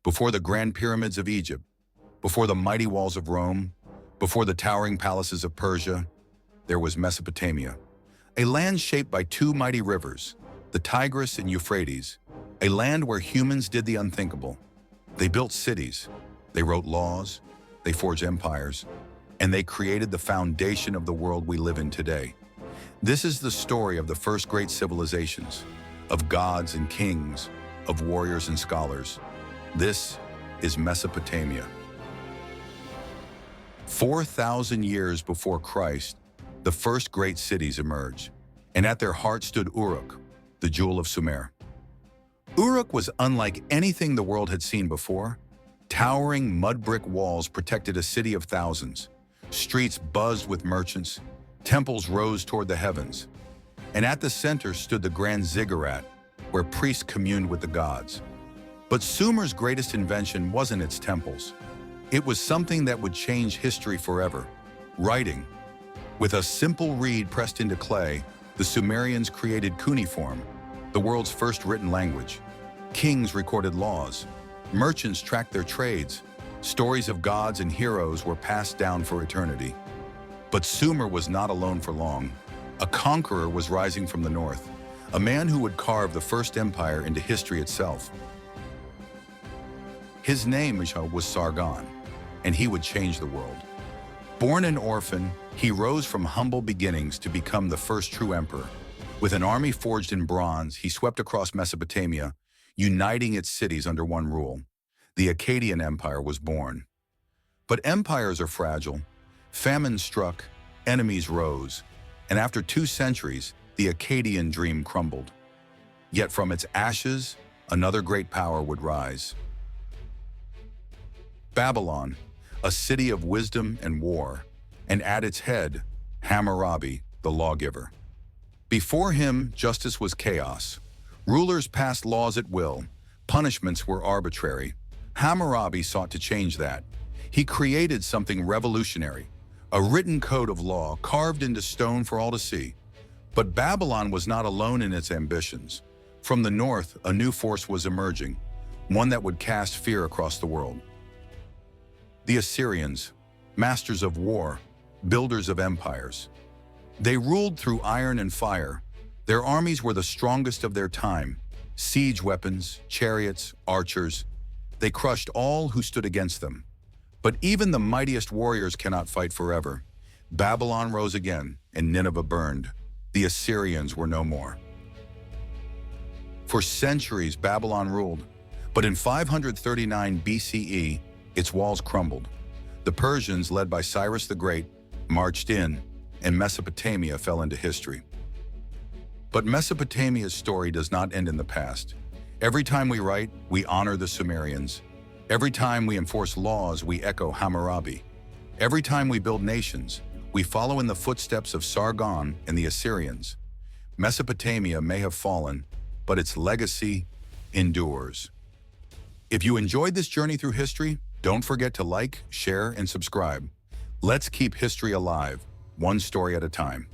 Before the grand pyramids of Egypt, before the mighty walls of Rome, before the towering palaces of Persia, there was Mesopotamia, a land shaped by two mighty rivers, the Tigris and Euphrates, a land where humans did the unthinkable. They built cities, they wrote laws, they forged empires, and they created the foundation of the world we live in today. This is the story of the first great civilizations, of gods and kings, of warriors and scholars. This is Mesopotamia. 4,000 years before Christ, the first great cities emerged, and at their heart stood Uruk, the jewel of Sumer. Uruk was unlike anything the world had seen before. Towering mud-brick walls protected a city of thousands. Streets buzzed with merchants. Temples rose toward the heavens. And at the center stood the grand ziggurat, where priests communed with the gods. But Sumer's greatest invention wasn't its temples. It was something that would change history forever: writing. With a simple reed pressed into clay, the Sumerians created cuneiform, the world's first written language. Kings recorded laws. Merchants tracked their trades. Stories of gods and heroes were passed down for eternity. But Sumer was not alone for long. A conqueror was rising from the north, a man who would carve the first empire into history itself. His name was Sargon, and he would change the world. Born an orphan, he rose from humble beginnings to become the first true emperor. With an army forged in bronze, he swept across Mesopotamia, uniting its cities under one rule. The Akkadian Empire was born. But empires are fragile. Famine struck, enemies rose, and after 2 centuries, the Akkadian dream crumbled. Yet from its ashes, another great power would rise. Babylon, a city of wisdom and war, and at its head, Hammurabi, the lawgiver. Before him, justice was chaos. Rulers passed laws at will. Punishments were arbitrary. Hammurabi sought to change that. He created something revolutionary, a written code of law carved into stone for all to see. But Babylon was not alone in its ambitions. From the north, a new force was emerging, one that would cast fear across the world. The Assyrians, masters of war, builders of empires. They ruled through iron and fire. Their armies were the strongest of their time. Siege weapons, chariots, archers. They crushed all who stood against them. But even the mightiest warriors cannot fight forever. Babylon rose again, and Nineveh burned. The Assyrians were no more. For centuries, Babylon ruled. But in 539 BCE, its walls crumbled. The Persians, led by Cyrus the Great, marched in, and Mesopotamia fell into history. But Mesopotamia's story does not end in the past. Every time we write, we honor the Sumerians. Every time we enforce laws, we echo Hammurabi. Every time we build nations, we follow in the footsteps of Sargon and the Assyrians. Mesopotamia may have fallen, but its legacy endures. If you enjoyed this journey through history, don't forget to like, share, and subscribe. Let's keep history alive, one story at a time.